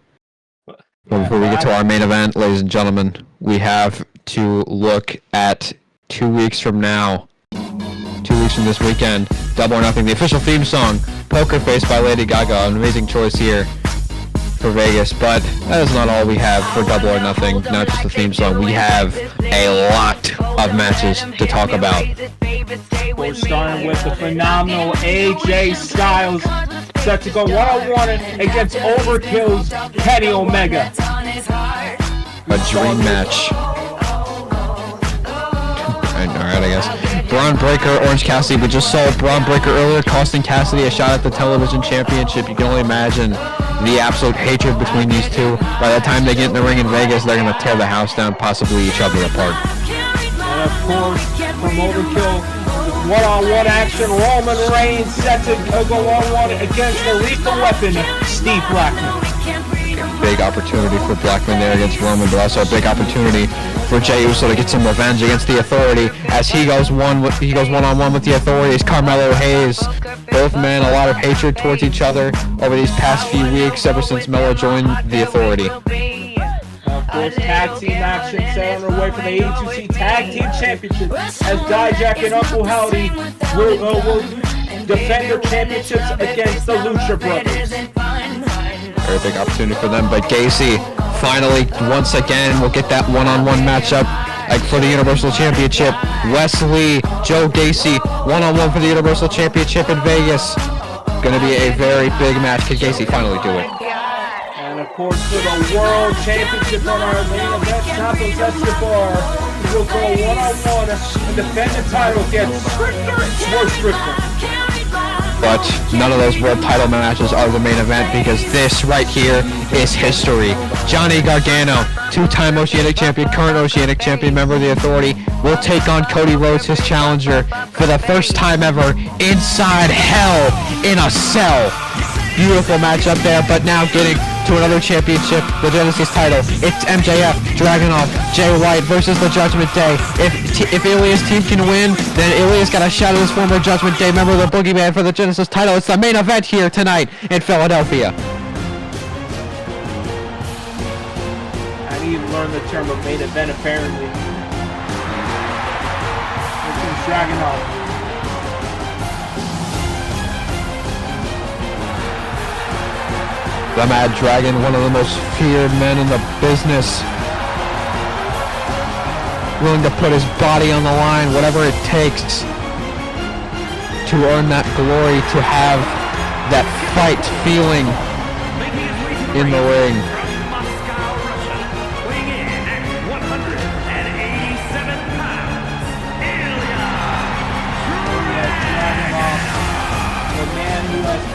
But before we get to our main event, ladies and gentlemen, we have to look at 2 weeks from now. 2 weeks from this weekend, Double or Nothing, the official theme song, Poker Face by Lady Gaga, an amazing choice here for Vegas, but that is not all we have for Double or Nothing, not just the theme song. We have a lot of matches to talk about. We're starting with the phenomenal AJ Styles, set to go one-on-one against Overkill's Kenny Omega. A dream match. Alright, I guess. Braun Breaker, Orange Cassidy. We just saw Braun Breaker earlier costing Cassidy a shot at the television championship. You can only imagine the absolute hatred between these two. By the time they get in the ring in Vegas, they're going to tear the house down, possibly each other apart. And of course, from Overkill, one-on-one action, Roman Reigns set to go one-on-one against the Lethal Weapon, Steve Blackman. Big opportunity for Blackman there against Roman, but also a big opportunity for Jey Uso to get some revenge against the Authority as he goes one-on-one with the Authority. Carmelo Hayes. Both men a lot of hatred towards each other over these past few weeks ever since Melo joined the Authority. Of course, tag team action set on our way for the A2C Tag Team Championship as Dijak and Uncle Howdy will defend their championships against the Lucha Brothers. Very big opportunity for them, but Gacy finally, once again, will get that one-on-one matchup for the Universal Championship. Wesley, Joe Gacy, one-on-one for the Universal Championship in Vegas. Going to be a very big match. Can Gacy finally do it? And of course, for the World Championship on our main event, Santos Escobar will go one-on-one and defend the title against Swerve Strickland. But none of those world title matches are the main event because this right here is history. Johnny Gargano, two-time Oceanic champion, current Oceanic champion, member of the Authority, will take on Cody Rhodes, his challenger, for the first time ever inside hell in a cell. Beautiful matchup there, but now getting to another championship, the Genesis title. It's MJF, Dragunov, Jay White versus the Judgment Day. If Ilya's team can win, then Ilya's got a shot at his former Judgment Day member, the Boogeyman, for the Genesis title. It's the main event here tonight in Philadelphia. I need to learn the term of main event, apparently. This is Dragunov. The Mad Dragon, one of the most feared men in the business. Willing to put his body on the line, whatever it takes to earn that glory, to have that fight feeling in the ring.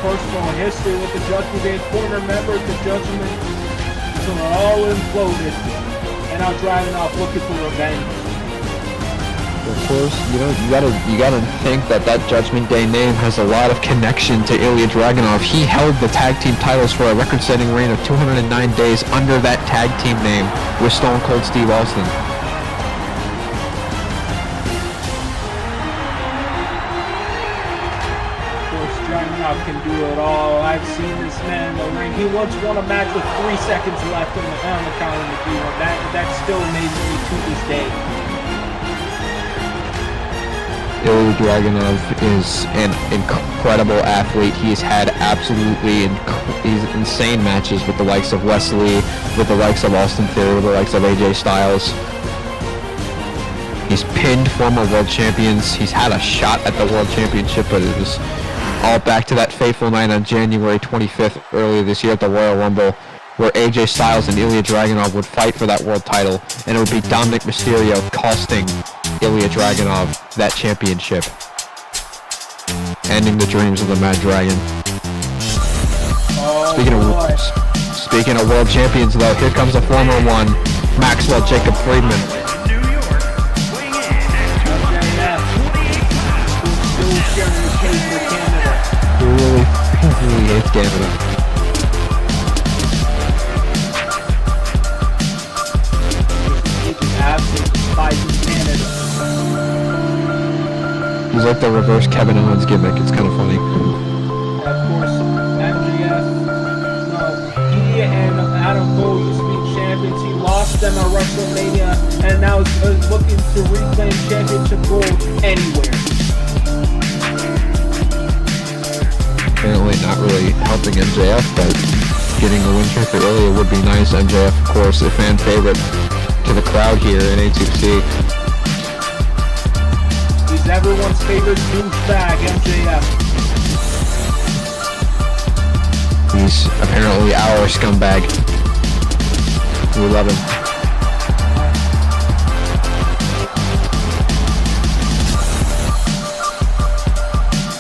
Personal history with the Judgment Day, former member of the Judgment, until it all imploded, and now driving off looking for revenge. Of course, you gotta think that Judgment Day name has a lot of connection to Ilya Dragunov. He held the tag team titles for a record-setting reign of 209 days under that tag team name with Stone Cold Steve Austin. Can do it all. I've seen this man in the ring. He once won a match with 3 seconds left on the count of the keyboard. That still amazes me to this day. Ilya Dragunov is an incredible athlete. He's had absolutely insane matches with the likes of Wesley, with the likes of Austin Theory, with the likes of AJ Styles. He's pinned former world champions. He's had a shot at the world championship, but it was all back to that fateful night on January 25th earlier this year at the Royal Rumble, where AJ Styles and Ilya Dragunov would fight for that world title, and it would be Dominic Mysterio costing Ilya Dragunov that championship, ending the dreams of the Mad Dragon. Speaking of world champions, though, here comes a former one, Maxwell Jacob Friedman. He really hates Canada. He's like the reverse Kevin Owens gimmick. It's kind of funny. Of course, MJF, he and Adam Cole used to be champions. He lost them at WrestleMania and now is looking to reclaim championship gold anywhere. Apparently not really helping MJF, but getting a win here for Ilya would be nice. MJF, of course, a fan favorite to the crowd here in A2C. He's everyone's favorite douchebag, MJF. He's apparently our scumbag. We love him.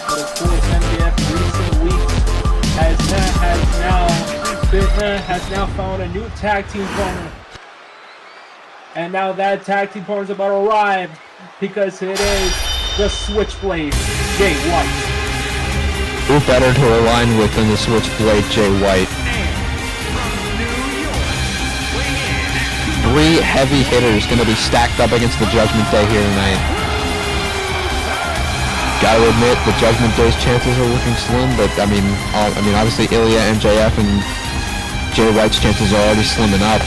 But of course, MJF in recent weeks has now found a new tag team partner. And now that tag team partner is about to arrive because it is the Switchblade, Jay White. Who better to align with than the Switchblade, Jay White? 3 heavy hitters going to be stacked up against the Judgment Day here tonight. Gotta admit, the Judgment Day's chances are looking slim, but I mean, obviously Ilya, MJF, and Jay White's chances are already slim enough.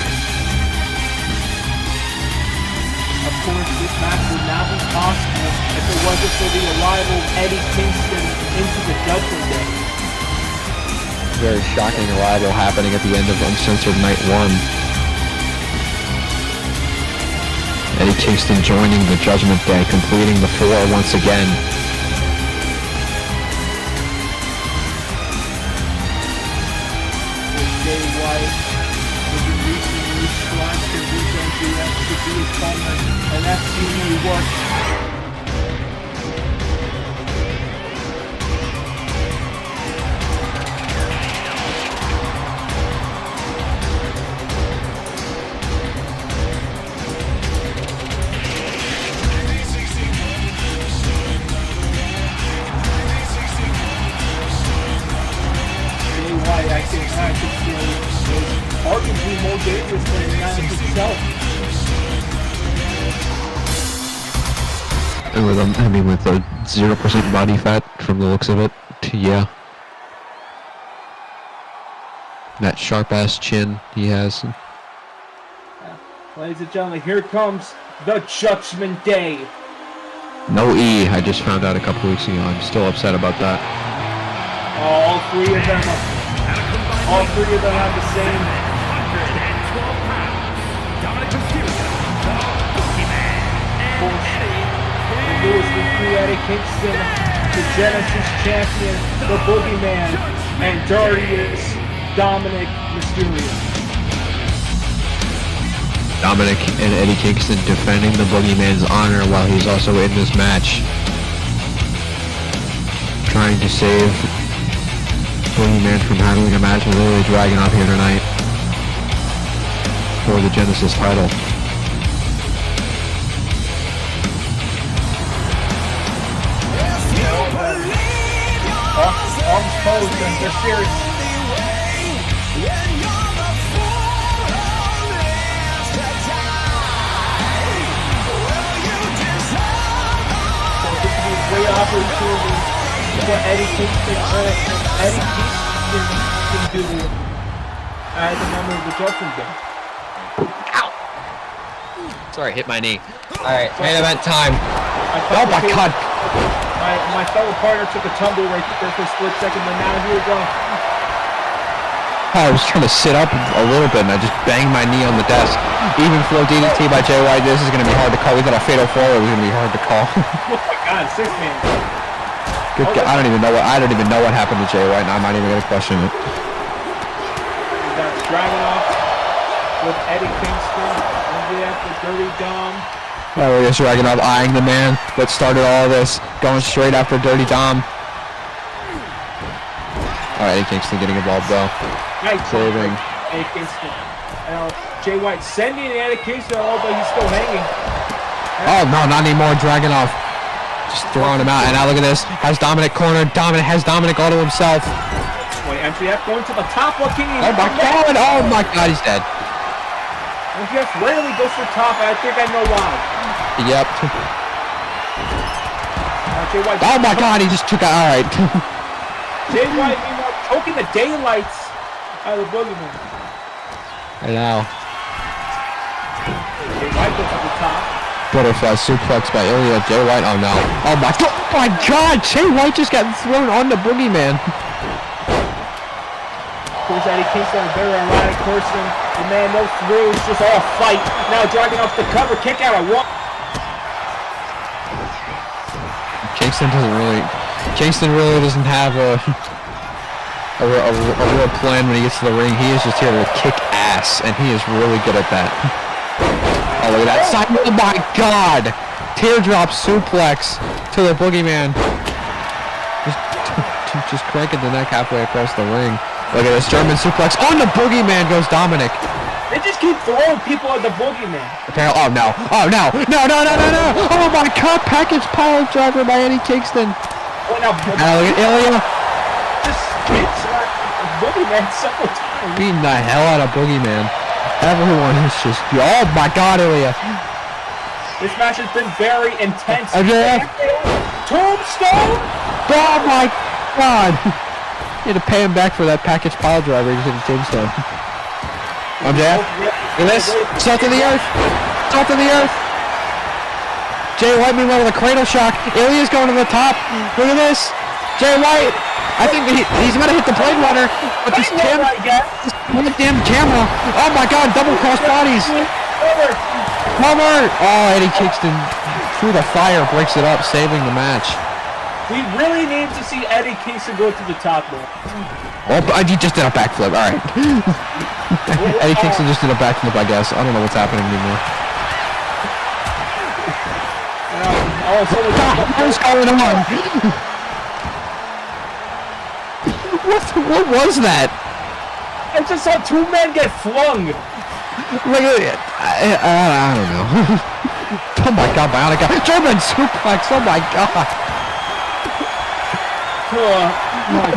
Of course, this match would not be possible if it wasn't for the arrival of Eddie Kingston into the Judgment Day. Very shocking arrival happening at the end of Uncensored Night 1. Eddie Kingston joining the Judgment Day, completing the 4 once again. Jay White was recently slashed and weekend GF to be his partner, and that seemingly worked. I could feel was arguably more dangerous than the match itself. And with a 0% body fat from the looks of it, yeah. That sharp-ass chin he has. Ladies and gentlemen, here comes the Judgment Day. No E, I just found out a couple weeks ago. I'm still upset about that. All three of them have the same. 112 pounds. Dominic Mysterio, the Boogeyman. The newest recruit, Eddie Kingston, the Genesis champion, the Boogeyman, and Darius Dominic Mysterio. Dominic and Eddie Kingston defending the Boogeyman's honor while he's also in this match. Trying to save Boogeyman from having a match with Ilya Dragunov here tonight for the Genesis title. Arms posed and they're serious. Great opportunity for Eddie Kingston can do as a member of the Judgment Day. Ow! Sorry, hit my knee. Alright, main event time. Oh my god! My fellow partner took a tumble right there for a split second, but now here we go. I was trying to sit up a little bit and I just banged my knee on the desk. Even flow DDT by Jay White. This is going to be hard to call. We thought a fatal four-way was going to be hard to call. Oh my God, 6-man. Good God. I don't even know what happened to Jay White, and I'm not even going to question it. That's Dragunov with Eddie Kingston. MJF with Dirty Dom. Oh, yes, Dragunov eyeing the man that started all of this, going straight after Dirty Dom. All right, Eddie Kingston getting involved though. Nice saving. Eddie Kingston. Now Jay White sending Eddie Kingston, but he's still hanging. Oh no, not anymore. Dragunov just throwing him out, and now look at this. Has Dominic cornered. Has Dominic all to himself. Wait, MJF going to the top. What can he? Oh my God! Oh my God! He's dead. MJF rarely goes for top. I think I know why. Yep. Jay White. Oh my God! He just took out. All right. Jay White, meanwhile, choking the daylights out of the boogeyman. I know. Jay White goes to the top. Butterfly suplex by Ilya. Jay White. Oh no. Oh my God! Jay White just got thrown on the boogeyman. Of course, Eddie Kingston, a very ironic person. The man, no thrills, just all fight. Now dragging off the cover, kick out of one. Kingston really doesn't have a real plan when he gets to the ring. He is just here to kick ass, and he is really good at that. Oh, look at that side. Oh my God! Teardrop suplex to the boogeyman. Just cranking the neck halfway across the ring. Look at this German suplex. On the boogeyman goes Dominic. They just keep throwing people at the boogeyman. Okay, oh no. Oh no. No. Oh my God. Package pile driver by Eddie Kingston. Oh, now Look at Ilya. just hits the boogeyman several times. Beating the hell out of boogeyman. Everyone is just, oh my God, Ilya. This match has been very intense. MJF. Tombstone. Oh my God. You had to pay him back for that package pile driver. He's in the tombstone. MJF. Look at this. Salt in the earth. Salt in the earth. Jay White meanwhile with a cradle shock. Ilya's going to the top. Look at this. Jay White. I think he's going to hit the Blade Runner. But this damn camera. Oh my God. Double cross bodies. Cover. Oh, Eddie Kingston through the fire breaks it up, saving the match. We really need to see Eddie Kingston go to the top, though. Oh, he just did a backflip. All right. Eddie Kingston just did a backflip, I guess. I don't know what's happening anymore. What is going on? What was that? I just saw two men get flung. Look at it. I don't know. Oh my God, Bionica. German suplex. Oh my God.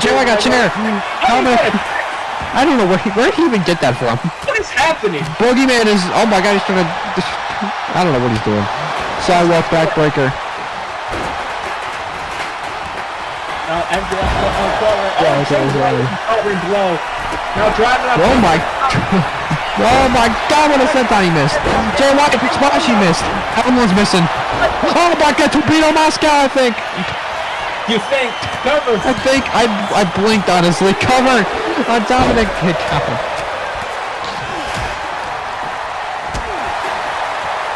Jay White got a chair. I don't know where he even get that from. What is happening? Boogeyman is, oh my God, he's trying to, I don't know what he's doing. Sidewalk backbreaker. Blow. Now driving up. Oh my God, what a senton he missed. Jay White, splash he missed. Everyone's missing. Oh my God, Torpedo Moscow, I think. You think? Cover. I think I blinked, honestly. Cover on Dominic. Hit cover.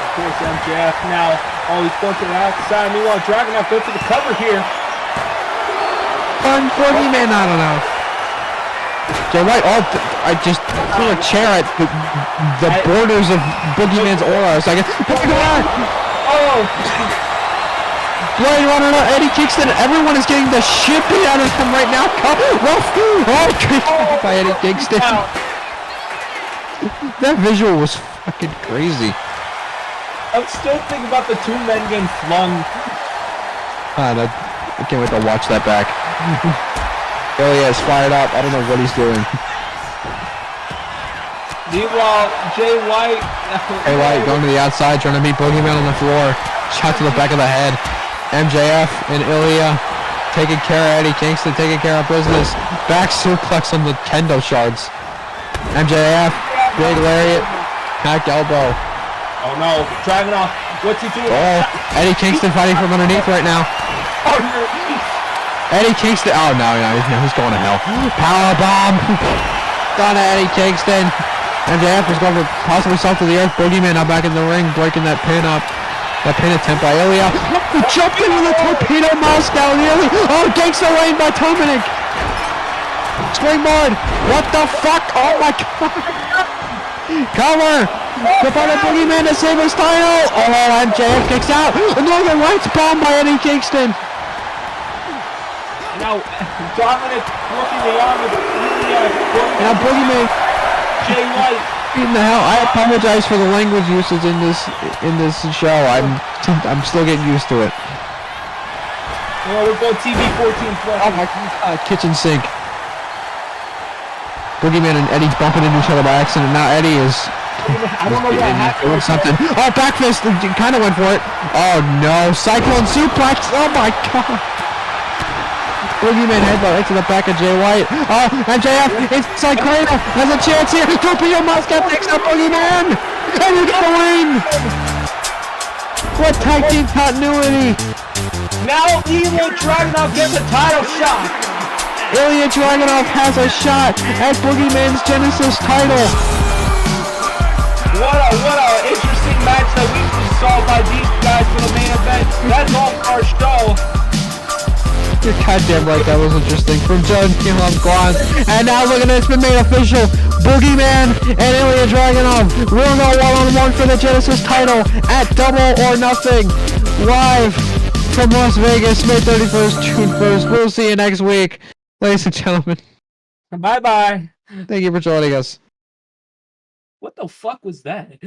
Of course, MJF now. Oh, he's going to the outside. Meanwhile, Dragunov goes to the cover here. Fun boogeyman, I don't know. Jay White, oh, I just threw a chair at the borders of Boogeyman's aura. So I get, oh! Blade Runner, Eddie Kingston, everyone is getting the shit beat out of him right now. Oh, kicked by Eddie Kingston. That visual was fucking crazy. I'm still thinking about the two men getting flung. I can't wait to watch that back. Ilya is fired up. I don't know what he's doing. Meanwhile, Jay White going to the outside, trying to meet Boogeyman on the floor. Shot to the back of the head. MJF and Ilya taking care of Eddie Kingston, taking care of business. Back suplex on the kendo shards. MJF, big lariat, back elbow. Oh no, driving off. What's he doing? Oh, Eddie Kingston fighting from underneath right now. Eddie Kingston, oh no, he's going to hell. Power bomb. Done to Eddie Kingston. MJF is going for possibly something to the earth. Boogeyman now back in the ring, breaking that pin up. That pin attempt by Ilya. Jumping with a torpedo Moscow nearly. Oh, gangster lane by Dominic. Springboard. What the fuck? Oh my god. Cover. Flip on the Boogeyman to save his title. Oh, MJF kicks out. Another rights bomb by Eddie Kingston. Now, Dominic working the arm of Ilya. Now Boogeyman. Jay White. In the hell, I apologize for the language usage in this show. I'm still getting used to it. Well, they're both TV 14 plus. Oh my god, kitchen sink. Boogeyman and Eddie bumping into each other by accident. Now Eddie is I don't know what happened. doing something. Oh, back fist, kind of went for it. Oh no, Cyclone suplex. Oh my god. Boogeyman headbutt right to the back of Jay White. Oh, MJF inside Cradle has a chance here. Torpedo Moscow takes out Boogeyman. And we got a win. What tag team continuity? Now Ilya Dragunov gets a title shot. Ilya Dragunov has a shot at Boogeyman's Genesis title. What a interesting match that we just saw by these guys for the main event. That's all for our show. You're goddamn right, that was interesting. From John Killam Guan. And now look at it, it's been made official. Boogeyman and Ilya Dragunov will go one-on-one for the Genesis title at Double or Nothing. Live from Las Vegas, May 31st, June 1st. We'll see you next week. Ladies and gentlemen, Bye-bye. thank you for joining us. What the fuck was that?